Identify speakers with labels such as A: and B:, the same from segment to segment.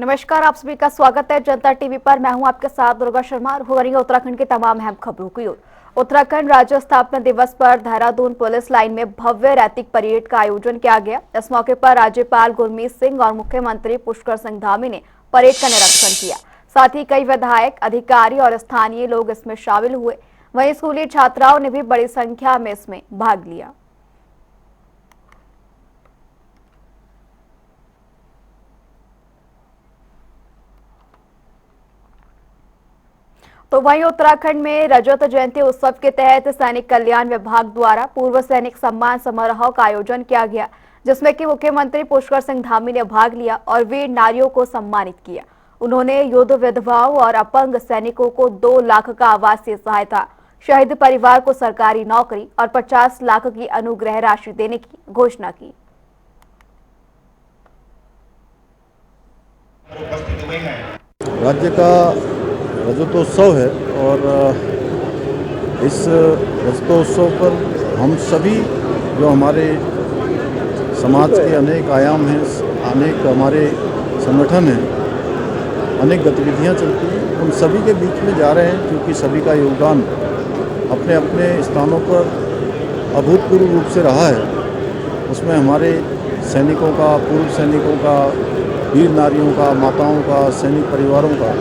A: नमस्कार, आप सभी का स्वागत है जनता टीवी पर। मैं हूं आपके साथ दुर्गा शर्मा और हो रही है उत्तराखंड की तमाम अहम खबरों की ओर। उत्तराखंड राज्य स्थापना दिवस पर देहरादून पुलिस लाइन में भव्य रैतिक परेड का आयोजन किया गया। इस मौके पर राज्यपाल गुरमीत सिंह और मुख्यमंत्री पुष्कर सिंह धामी ने परेड का निरीक्षण किया। साथ ही कई विधायक, अधिकारी और स्थानीय लोग इसमें शामिल हुए। वहीं स्कूली छात्राओं ने भी बड़ी संख्या में इसमें भाग लिया। तो वहीं उत्तराखंड में रजत जयंती उत्सव के तहत सैनिक कल्याण विभाग द्वारा पूर्व सैनिक सम्मान समारोह का आयोजन किया गया, जिसमें कि मुख्यमंत्री पुष्कर सिंह धामी ने भाग लिया और वीर नारियों को सम्मानित किया। उन्होंने युद्ध विधवाओं और अपंग सैनिकों को 2 लाख का आवासीय सहायता, शहीद परिवार को सरकारी नौकरी और 50 लाख की अनुग्रह राशि देने की घोषणा की।
B: राज्य का रजतोत्सव है और इस रजतोत्सव पर हम सभी जो हमारे समाज के अनेक आयाम हैं, अनेक हमारे संगठन हैं, अनेक गतिविधियां चलती हैं, उन सभी के बीच में जा रहे हैं, क्योंकि सभी का योगदान अपने अपने स्थानों पर अभूतपूर्व रूप से रहा है। उसमें हमारे सैनिकों का, पूर्व सैनिकों का, वीर नारियों का, माताओं का, सैनिक परिवारों का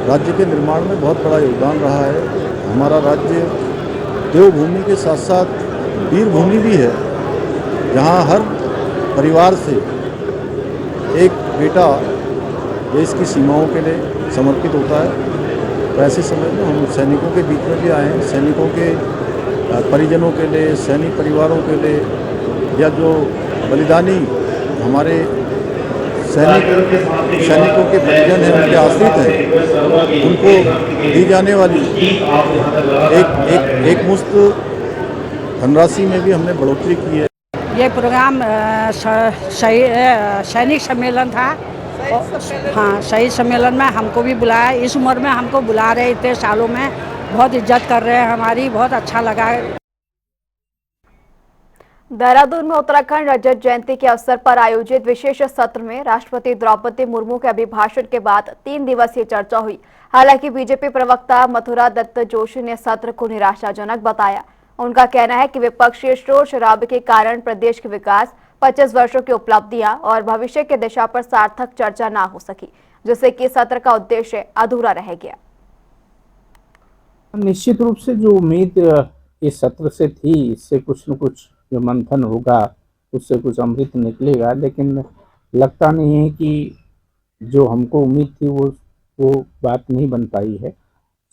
B: राज्य के निर्माण में बहुत बड़ा योगदान रहा है। हमारा राज्य देवभूमि के साथ साथ वीर भूमि भी है, जहां हर परिवार से एक बेटा देश की सीमाओं के लिए समर्पित होता है। तो ऐसे समय में हम सैनिकों के बीच में भी आए हैं। सैनिकों के परिजनों के लिए, सैनिक परिवारों के लिए, या जो बलिदानी हमारे सैनिकों के परिजन हैं, उनके आश्रित हैं, उनको दी जाने वाली एक मुश्त धनराशि में भी हमने बढ़ोतरी की है।
C: ये प्रोग्राम सैनिक सम्मेलन था। हाँ, शहीद सम्मेलन में हमको भी बुलाया। इस उम्र में हमको बुला रहे, इतने सालों में बहुत इज्जत कर रहे हैं हमारी, बहुत अच्छा लगा।
A: देहरादून में उत्तराखंड रजत जयंती के अवसर पर आयोजित विशेष सत्र में राष्ट्रपति द्रौपदी मुर्मू के अभिभाषण के बाद 3 दिवसीय चर्चा हुई। हालांकि बीजेपी प्रवक्ता मथुरा दत्त जोशी ने सत्र को निराशाजनक बताया। उनका कहना है कि विपक्षी शोर शराबे के कारण प्रदेश के विकास, 25 वर्षों की उपलब्धियां और भविष्य की दिशा पर सार्थक चर्चा न हो सकी, जिससे कि सत्र का उद्देश्य अधूरा रह गया।
D: निश्चित रूप से जो उम्मीद इस सत्र से थी, इससे कुछ न कुछ जो मंथन होगा उससे कुछ अमृत निकलेगा, लेकिन लगता नहीं है कि जो हमको उम्मीद थी वो बात नहीं बन पाई है।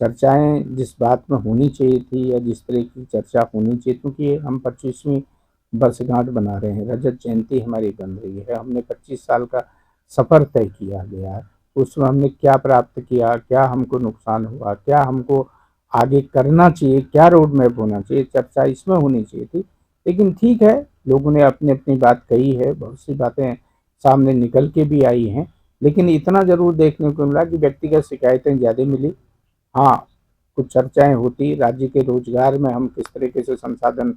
D: चर्चाएं जिस बात में होनी चाहिए थी या जिस तरह की चर्चा होनी चाहिए, क्योंकि हम 25वीं वर्षगांठ बना रहे हैं, रजत जयंती हमारी बन रही है, हमने 25 साल का सफ़र तय किया गया है। उसमें हमने क्या प्राप्त किया, क्या हमको नुकसान हुआ, क्या हमको आगे करना चाहिए, क्या रोड मैप होना चाहिए, चर्चा इसमें होनी चाहिए थी। लेकिन ठीक है, लोगों ने अपनी अपनी बात कही है, बहुत सी बातें सामने निकल के भी आई हैं, लेकिन इतना ज़रूर देखने को मिला कि व्यक्तिगत शिकायतें ज़्यादा मिली। हाँ, कुछ चर्चाएं होती, राज्य के रोजगार में हम किस तरीके से संसाधन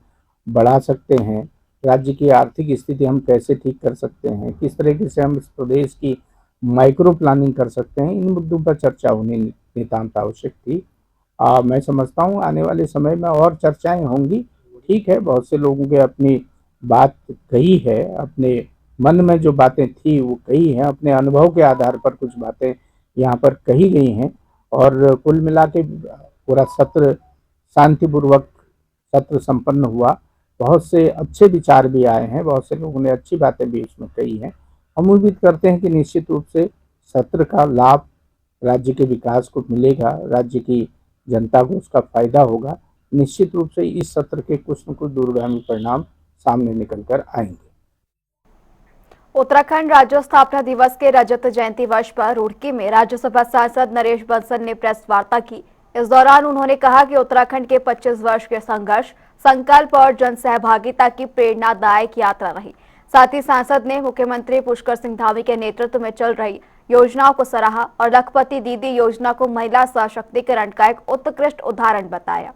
D: बढ़ा सकते हैं, राज्य की आर्थिक स्थिति हम कैसे ठीक कर सकते हैं, किस तरीके से हम इस प्रदेश की माइक्रो प्लानिंग कर सकते हैं, इन मुद्दों पर चर्चा होनी नितांत आवश्यक थी। मैं समझता हूँ आने वाले समय में और चर्चाएं होंगी। ठीक है, बहुत से लोगों के अपनी बात कही है, अपने मन में जो बातें थी वो कही हैं, अपने अनुभव के आधार पर कुछ बातें यहाँ पर कही गई हैं, और कुल मिला के पूरा सत्र शांतिपूर्वक सत्र संपन्न हुआ। बहुत से अच्छे विचार भी आए हैं, बहुत से लोगों ने अच्छी बातें भी इसमें कही हैं। हम उम्मीद करते हैं कि निश्चित रूप से सत्र का लाभ राज्य के विकास को मिलेगा, राज्य की जनता को उसका फायदा होगा। निश्चित रूप से इस सत्र के कुछ न कुछ दूरगामी परिणाम सामने निकल कर आएंगे।
A: उत्तराखंड राज्य स्थापना दिवस के रजत जयंती वर्ष पर रुड़की में राज्यसभा सांसद नरेश बंसल ने प्रेस वार्ता की। इस दौरान उन्होंने कहा कि उत्तराखंड के 25 वर्ष के संघर्ष, संकल्प और जन सहभागिता की प्रेरणादायक यात्रा रही। साथ ही सांसद ने मुख्यमंत्री पुष्कर सिंह धामी के नेतृत्व में चल रही योजनाओं को सराहा और लखपति दीदी योजना को महिला सशक्तिकरण का एक उत्कृष्ट उदाहरण बताया।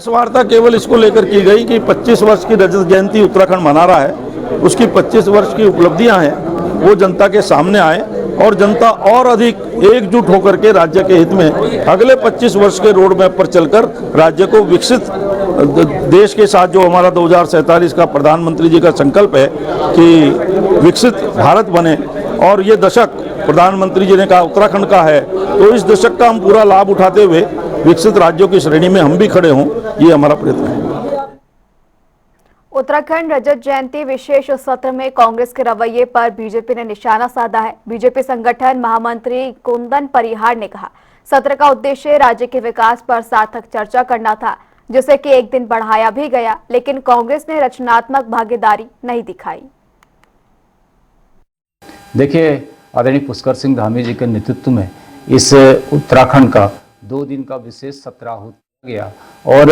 E: इस वार्ता केवल इसको लेकर की गई कि 25 वर्ष की रजत जयंती उत्तराखंड मना रहा है, उसकी 25 वर्ष की उपलब्धियां हैं वो जनता के सामने आए और जनता और अधिक एकजुट होकर के राज्य के हित में अगले 25 वर्ष के रोड मैप पर चलकर राज्य को विकसित देश के साथ जो हमारा 2047 का प्रधानमंत्री जी का संकल्प है कि विकसित भारत बने और ये दशक प्रधानमंत्री जी ने कहा उत्तराखंड का है, तो इस दशक का हम पूरा लाभ उठाते हुए विकसित राज्यों की श्रेणी में हम भी खड़े हों, ये हमारा प्रयत्न है।
A: उत्तराखंड रजत जयंती विशेष सत्र में कांग्रेस के रवैये पर बीजेपी ने निशाना साधा है। बीजेपी संगठन महामंत्री कुंदन परिहार ने कहा, सत्र का उद्देश्य राज्य के विकास पर सार्थक चर्चा करना था, जिसे कि एक दिन बढ़ाया भी गया, लेकिन कांग्रेस ने रचनात्मक भागीदारी नहीं दिखाई।
F: देखिए, आदरणीय पुष्कर सिंह धामी जी के नेतृत्व में इस उत्तराखंड का 2 दिन का विशेष सत्र आहूत गया और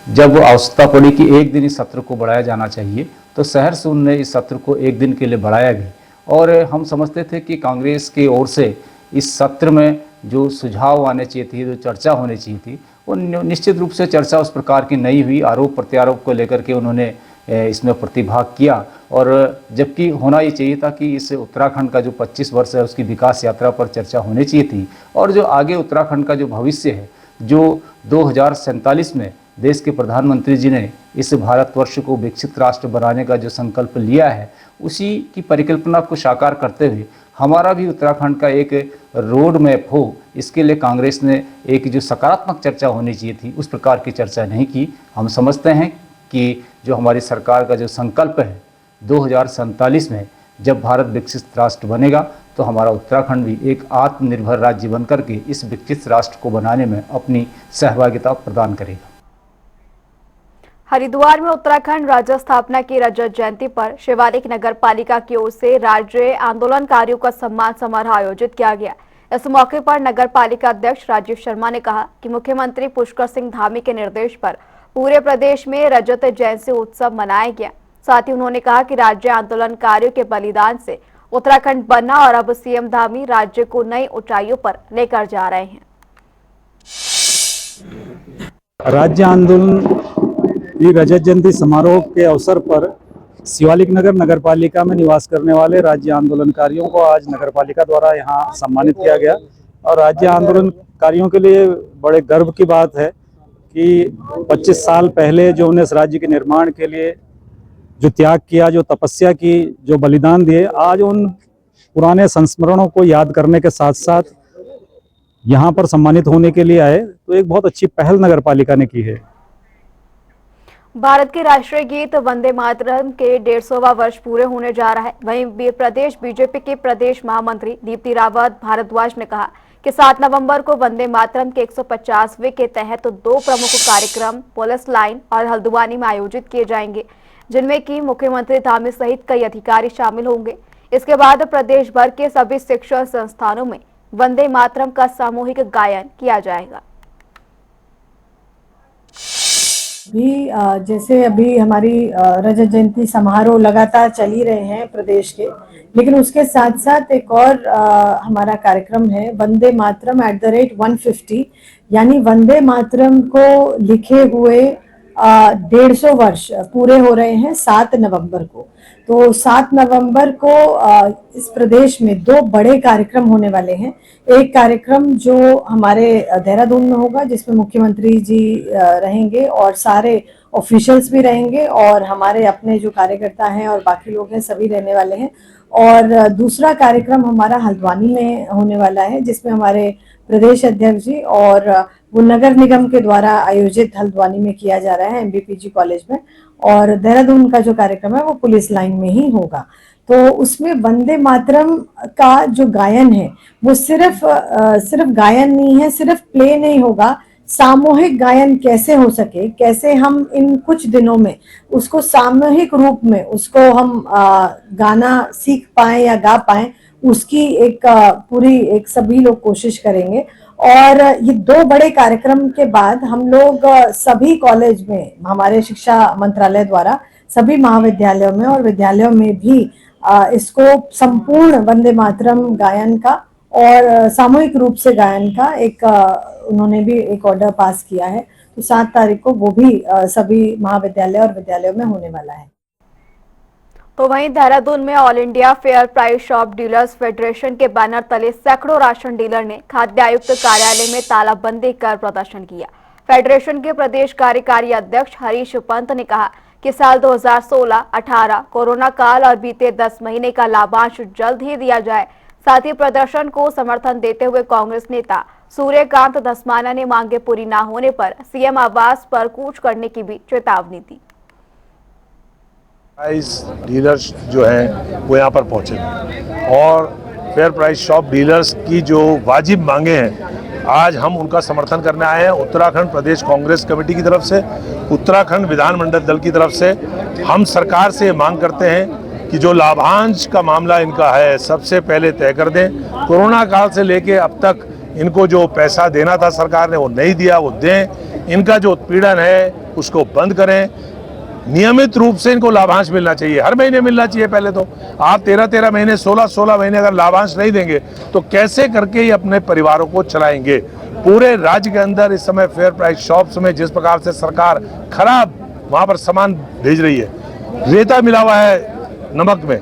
F: जब आवश्यकता पड़ी कि एक दिन इस सत्र को बढ़ाया जाना चाहिए तो शहर सून ने इस सत्र को एक दिन के लिए बढ़ाया भी और हम समझते थे कि कांग्रेस की ओर से इस सत्र में जो सुझाव आने चाहिए थी, जो चर्चा होनी चाहिए थी, वो निश्चित रूप से चर्चा उस प्रकार की नहीं हुई। आरोप प्रत्यारोप को लेकर के उन्होंने इसमें प्रतिभाग किया और जबकि होना ये चाहिए था कि इस उत्तराखंड का जो 25 वर्ष है उसकी विकास यात्रा पर चर्चा होनी चाहिए थी और जो आगे उत्तराखंड का जो भविष्य है, जो 2047 में देश के प्रधानमंत्री जी ने इस भारतवर्ष को विकसित राष्ट्र बनाने का जो संकल्प लिया है, उसी की परिकल्पना को साकार करते हुए हमारा भी उत्तराखंड का एक रोड मैप हो, इसके लिए कांग्रेस ने एक जो सकारात्मक चर्चा होनी चाहिए थी उस प्रकार की चर्चा नहीं की। हम समझते हैं कि जो हमारी सरकार का जो संकल्प है 2047 में जब भारत विकसित राष्ट्र बनेगा तो हमारा उत्तराखंड भी एक आत्मनिर्भर राज्य बनकर के इस विकसित राष्ट्र को बनाने में अपनी सहभागिता प्रदान करेगा।
A: हरिद्वार में उत्तराखंड राज्य स्थापना की रजत जयंती पर शिवालिक नगर पालिका की ओर से राज्य आंदोलनकारियों का सम्मान समारोह आयोजित किया गया। इस मौके पर नगर पालिका अध्यक्ष राजीव शर्मा ने कहा कि मुख्यमंत्री पुष्कर सिंह धामी के निर्देश पर पूरे प्रदेश में रजत जयंती उत्सव मनाया गया। साथ ही उन्होंने कहा कि राज्य आंदोलनकारियों के बलिदान से उत्तराखंड बना और अब सीएम धामी राज्य को नई ऊंचाइयों पर लेकर जा रहे हैं।
G: राज्य आंदोलन की रजत जयंती समारोह के अवसर पर शिवालिक नगर नगरपालिका में निवास करने वाले राज्य आंदोलनकारियों को आज नगरपालिका द्वारा यहाँ सम्मानित किया गया और राज्य आंदोलनकारियों के लिए बड़े गर्व की बात है कि 25 साल पहले जो उन्हें इस राज्य के निर्माण के लिए जो त्याग किया, जो तपस्या की, जो बलिदान दिए, आज उन पुराने संस्मरणों को याद करने के साथ साथ यहाँ पर सम्मानित होने के लिए आए, तो एक बहुत अच्छी पहल नगरपालिका ने की है।
A: भारत के राष्ट्रीय गीत वंदे मातरम के 150वां वर्ष पूरे होने जा रहा है। वहीं प्रदेश बीजेपी के प्रदेश महामंत्री दीप्ति रावत भारद्वाज ने कहा कि 7 नवंबर को वंदे मातरम के 150वें के तहत 2 प्रमुख कार्यक्रम पुलिस लाइन और हल्द्वानी में आयोजित किए जाएंगे, जिनमें कि मुख्यमंत्री धामी सहित कई अधिकारी शामिल होंगे। इसके बाद प्रदेश भर के सभी शिक्षण संस्थानों में वंदे मातरम का सामूहिक गायन किया जाएगा।
H: जैसे अभी हमारी रजत जयंती समारोह लगातार चल ही रहे हैं प्रदेश के, लेकिन उसके साथ साथ एक और हमारा कार्यक्रम है वंदे मातरम @150, यानी वंदे मातरम को लिखे हुए 150 वर्ष पूरे हो रहे हैं 7 नवंबर को। तो 7 नवंबर को इस प्रदेश में 2 बड़े कार्यक्रम होने वाले हैं। एक कार्यक्रम जो हमारे देहरादून में होगा, जिसमें मुख्यमंत्री जी रहेंगे और सारे ऑफिशियल्स भी रहेंगे और हमारे अपने जो कार्यकर्ता हैं और बाकी लोग हैं सभी रहने वाले हैं। और दूसरा कार्यक्रम हमारा हल्द्वानी में होने वाला है, जिसमें हमारे प्रदेश अध्यक्ष जी और वो नगर निगम के द्वारा आयोजित हल्द्वानी में किया जा रहा है एमबीपीजी कॉलेज में, और देहरादून का जो कार्यक्रम है वो पुलिस लाइन में ही होगा। तो उसमें वंदे मातरम का जो गायन है वो सिर्फ गायन नहीं है, सिर्फ प्ले नहीं होगा, सामूहिक गायन कैसे हो सके, कैसे हम इन कुछ दिनों में उसको सामूहिक रूप में उसको हम गाना सीख पाए या गा पाए, उसकी एक पूरी एक सभी लोग कोशिश करेंगे। और ये 2 बड़े कार्यक्रम के बाद हम लोग सभी कॉलेज में, हमारे शिक्षा मंत्रालय द्वारा सभी महाविद्यालयों में और विद्यालयों में भी इसको संपूर्ण वंदे मातरम गायन का और सामूहिक रूप से गायन का एक उन्होंने भी एक ऑर्डर पास किया है। तो 7 तारीख को वो भी सभी महाविद्यालय और विद्यालयों में होने वाला है।
A: तो वहीं देहरादून में all India fair price shop dealers federation के बैनर तले सैकड़ों राशन डीलर ने खाद्य आयुक्त कार्यालय में तालाबंदी कर प्रदर्शन किया। फेडरेशन के प्रदेश कार्यकारी अध्यक्ष हरीश पंत ने कहा कि साल 2016-18 कोरोना काल और बीते 10 महीने का लाभांश जल्द ही दिया जाए। साथ ही प्रदर्शन को समर्थन देते हुए कांग्रेस नेता सूर्यकांत धस्माना ने मांगे पूरी न होने पर सीएम आवास पर कूच करने की भी चेतावनी दी।
I: प्राइस डीलर्स जो हैं वो यहाँ पर पहुँचे और फेयर प्राइस शॉप डीलर्स की जो वाजिब मांगे हैं आज हम उनका समर्थन करने आए हैं। उत्तराखंड प्रदेश कांग्रेस कमेटी की तरफ से, उत्तराखंड विधानमंडल दल की तरफ से हम सरकार से ये मांग करते हैं कि जो लाभांश का मामला इनका है सबसे पहले तय कर दें। कोरोना काल से लेके अब तक इनको जो पैसा देना था सरकार ने वो नहीं दिया, वो दें। इनका जो उत्पीड़न है उसको बंद करें। नियमित रूप से इनको लाभांश मिलना चाहिए, हर महीने मिलना चाहिए। पहले तो आप 13-13 महीने 16-16 महीने अगर लाभांश नहीं देंगे तो कैसे करके ये अपने परिवारों को चलाएंगे। पूरे राज्य के अंदर इस समय फेयर प्राइस शॉप्स में जिस प्रकार से सरकार खराब वहां पर सामान भेज रही है, रेता मिला हुआ है नमक में,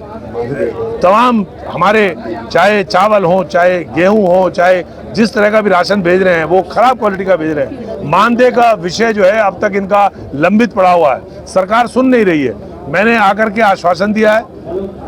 I: तमाम हमारे चाहे चावल हो, चाहे गेहूं हो, चाहे जिस तरह का भी राशन भेज रहे हैं वो खराब क्वालिटी का भेज रहे हैं। मानदेय का विषय जो है अब तक इनका लंबित पड़ा हुआ है, सरकार सुन नहीं रही है। मैंने आकर के आश्वासन दिया है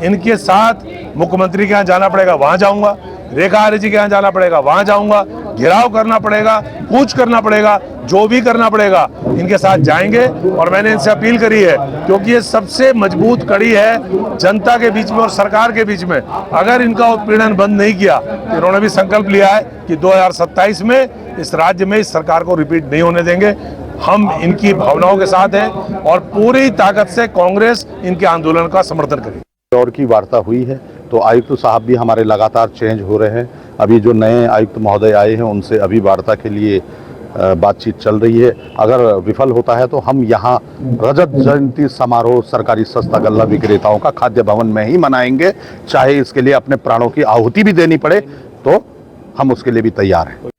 I: इनके साथ मुख्यमंत्री के यहाँ जाना पड़ेगा, वहां जाऊंगा, रेखा आर्य जी के यहाँ जाना पड़ेगा, वहां जाऊंगा, घेराव करना पड़ेगा, कूच करना पड़ेगा, जो भी करना पड़ेगा इनके साथ जाएंगे। और मैंने इनसे अपील करी है क्योंकि ये सबसे मजबूत कड़ी है जनता के बीच में और सरकार के बीच में। अगर इनका उत्पीड़न बंद नहीं किया तो इन्होंने भी संकल्प लिया है कि 2027 में इस राज्य में इस सरकार को रिपीट नहीं होने देंगे। हम इनकी भावनाओं के साथ हैं और पूरी ताकत से कांग्रेस इनके आंदोलन का समर्थन करेगी।
J: दौर की वार्ता हुई है तो आयुक्त साहब भी हमारे लगातार चेंज हो रहे हैं। अभी जो नए आयुक्त महोदय आए हैं उनसे अभी वार्ता के लिए बातचीत चल रही है। अगर विफल होता है तो हम यहाँ रजत जयंती समारोह सरकारी सस्ता गल्ला विक्रेताओं का खाद्य भवन में ही मनाएंगे, चाहे इसके लिए अपने प्राणों की आहुति भी देनी पड़े तो हम उसके लिए भी तैयार हैं।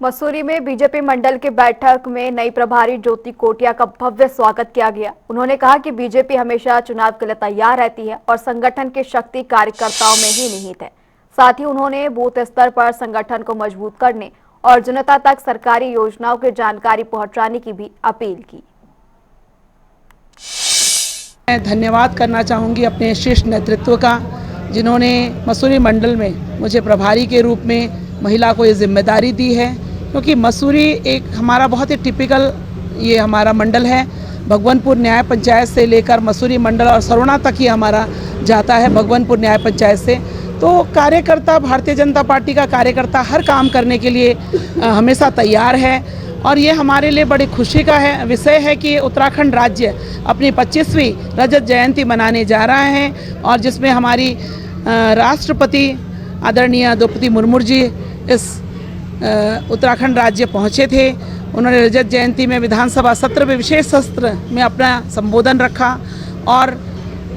A: मसूरी में बीजेपी मंडल की बैठक में नई प्रभारी ज्योति कोटिया का भव्य स्वागत किया गया। उन्होंने कहा कि बीजेपी हमेशा चुनाव के लिए तैयार रहती है और संगठन की शक्ति कार्यकर्ताओं में ही निहित है। साथ ही उन्होंने बूथ स्तर पर संगठन को मजबूत करने और जनता तक सरकारी योजनाओं की जानकारी पहुंचाने की भी अपील की।
K: मैं धन्यवाद करना चाहूँगी अपने शीर्ष नेतृत्व का, जिन्होंने मसूरी मंडल में मुझे प्रभारी के रूप में महिला को ये जिम्मेदारी दी है। क्योंकि मसूरी एक हमारा बहुत ही टिपिकल ये हमारा मंडल है। भगवानपुर न्याय पंचायत से लेकर मसूरी मंडल और सरोना तक ही हमारा जाता है भगवानपुर न्याय पंचायत से। तो कार्यकर्ता, भारतीय जनता पार्टी का कार्यकर्ता हर काम करने के लिए हमेशा तैयार है। और ये हमारे लिए बड़ी खुशी का विषय है कि उत्तराखंड राज्य अपनी 25वीं रजत जयंती मनाने जा रहा है और जिसमें हमारी राष्ट्रपति आदरणीय द्रौपदी मुर्मू जी इस उत्तराखंड राज्य पहुंचे थे। उन्होंने रजत जयंती में विधानसभा सत्र में विशेष सत्र में अपना संबोधन रखा। और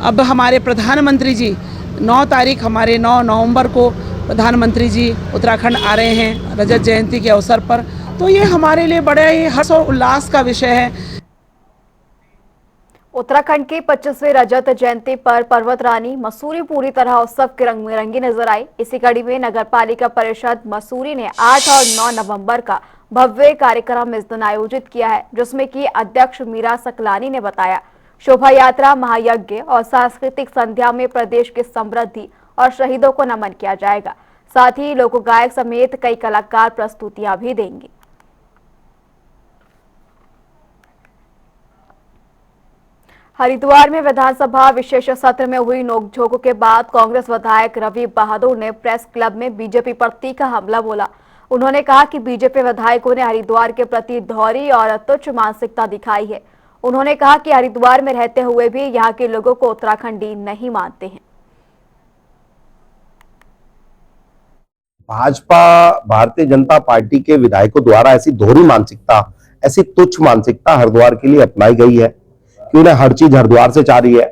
K: अब हमारे प्रधानमंत्री जी 9 तारीख हमारे 9 नवंबर को प्रधानमंत्री जी उत्तराखंड आ रहे हैं रजत जयंती के अवसर पर। तो ये हमारे लिए बड़ा ही हर्ष और उल्लास का विषय है।
A: उत्तराखंड की 25वीं रजत जयंती पर पर्वत रानी मसूरी पूरी तरह उत्सव के रंग में रंगी नजर आई। इसी कड़ी में नगर पालिका परिषद मसूरी ने 8 और 9 नवंबर का भव्य कार्यक्रम इस दिन आयोजित किया है, जिसमें कि अध्यक्ष मीरा सकलानी ने बताया शोभा यात्रा, महायज्ञ और सांस्कृतिक संध्या में प्रदेश की समृद्धि और शहीदों को नमन किया जाएगा। साथ ही लोक गायक समेत कई कलाकार प्रस्तुतियां भी देंगे। हरिद्वार में विधानसभा विशेष सत्र में हुई नोकझोंक के बाद कांग्रेस विधायक रवि बहादुर ने प्रेस क्लब में बीजेपी पर तीखा हमला बोला। उन्होंने कहा कि बीजेपी विधायकों ने हरिद्वार के प्रति दोहरी और तुच्छ मानसिकता दिखाई है। उन्होंने कहा कि हरिद्वार में रहते हुए भी यहाँ के लोगों को उत्तराखंडी नहीं मानते हैं।
J: भाजपा, भारतीय जनता पार्टी के विधायकों द्वारा ऐसी दोहरी मानसिकता, ऐसी तुच्छ मानसिकता हरिद्वार के लिए अपनाई गई है कि उन्हें हर चीज हरिद्वार से चाह रही है।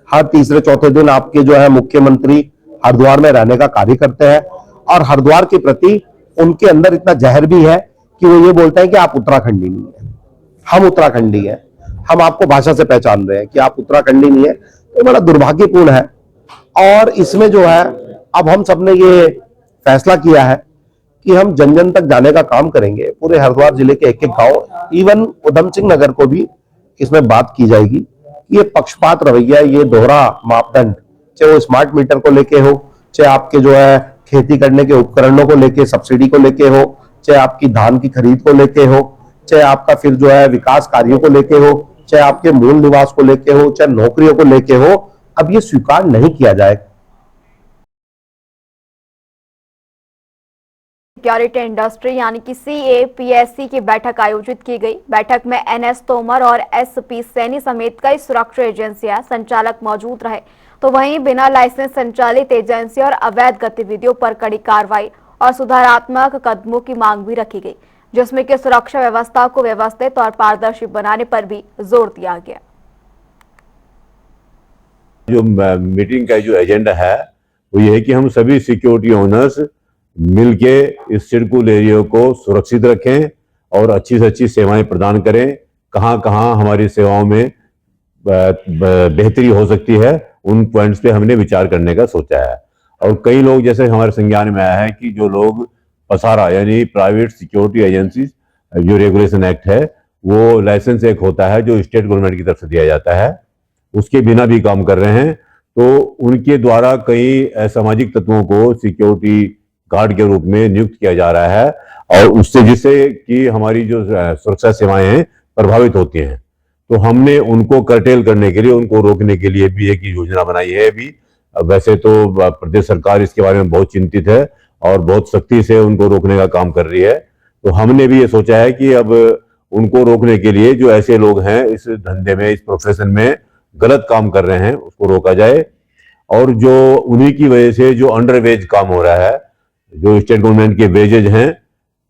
J: हर तीसरे चौथे दिन आपके जो है मुख्यमंत्री हरिद्वार में रहने का कार्य करते हैं और हरिद्वार के प्रति उनके अंदर इतना जहर भी है
L: कि वो ये बोलते हैं कि आप उत्तराखंडी नहीं है, हम उत्तराखंडी हैं, हम आपको भाषा से पहचान रहे हैं कि आप उत्तराखंडी नहीं है। तो बड़ा दुर्भाग्यपूर्ण है। और इसमें जो है अब हम सबने ये फैसला किया है कि हम जन जन तक जाने का काम करेंगे। पूरे हरिद्वार जिले के एक एक गांव, इवन उधम सिंह नगर को भी इसमें बात की जाएगी कि ये पक्षपात रवैया, ये दोहरा मापदंड, चाहे वो स्मार्ट मीटर को लेके हो, चाहे आपके जो है खेती करने के उपकरणों को लेके, सब्सिडी को लेके हो, चाहे आपकी धान की खरीद को लेके हो, चाहे आपका फिर जो है विकास कार्यों को लेके हो, चाहे आपके मूल निवास को लेके हो, चाहे नौकरियों को लेके हो, अब ये स्वीकार नहीं किया जाएगा।
A: सिक्योरिटी इंडस्ट्री यानी कि CAPSC की बैठक आयोजित की गई। बैठक में NS तोमर और SP सैनी समेत कई सुरक्षा एजेंसियां संचालक मौजूद रहे। तो वहीं बिना लाइसेंस संचालित एजेंसियों और अवैध गतिविधियों पर कड़ी कार्रवाई और सुधारात्मक कदमों की मांग भी रखी गई, जिसमें कि सुरक्षा व्यवस्था को व्यवस्थित और पारदर्शी बनाने पर भी जोर दिया गया।
M: जो मीटिंग का जो एजेंडा है वो ये है कि हम सभी सिक्योरिटी ओनर्स मिलके इस सिडकुल एरिया को सुरक्षित रखें और अच्छी से अच्छी सेवाएं प्रदान करें। कहां कहां हमारी सेवाओं में बेहतरी हो सकती है, उन पॉइंट्स पे हमने विचार करने का सोचा है। और कई लोग जैसे हमारे संज्ञान में आया है कि जो लोग पसारा यानी प्राइवेट सिक्योरिटी एजेंसी जो रेगुलेशन एक्ट है, वो लाइसेंस एक होता है जो स्टेट गवर्नमेंट की तरफ से दिया जाता है, उसके बिना भी काम कर रहे हैं। तो उनके द्वारा कई असामाजिक तत्वों को सिक्योरिटी गार्ड के रूप में नियुक्त किया जा रहा है और उससे जिससे कि हमारी जो सुरक्षा सेवाएं हैं प्रभावित होती हैं। तो हमने उनको कर्टेल करने के लिए, उनको रोकने के लिए भी एक योजना बनाई है। अभी वैसे तो प्रदेश सरकार इसके बारे में बहुत चिंतित है और बहुत सख्ती से उनको रोकने का काम कर रही है। तो हमने भी ये सोचा है कि अब उनको रोकने के लिए जो ऐसे लोग हैं इस धंधे में, इस प्रोफेशन में गलत काम कर रहे हैं, उसको रोका जाए। और जो उन्हीं की वजह से जो अंडरवेज काम हो रहा है, जो स्टेट गवर्नमेंट के वेजेज हैं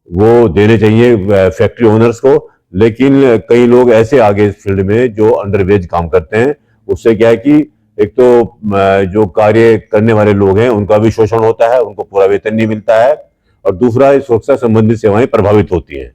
M: वो देने चाहिए फैक्ट्री ओनर्स को, लेकिन कई लोग ऐसे आगे इस फील्ड में जो अंडरवेज काम करते हैं। उससे क्या है कि एक तो जो कार्य करने वाले लोग हैं उनका भी शोषण होता है, उनको पूरा वेतन नहीं मिलता है, और दूसरा सुरक्षा संबंधित सेवाएं प्रभावित होती हैं।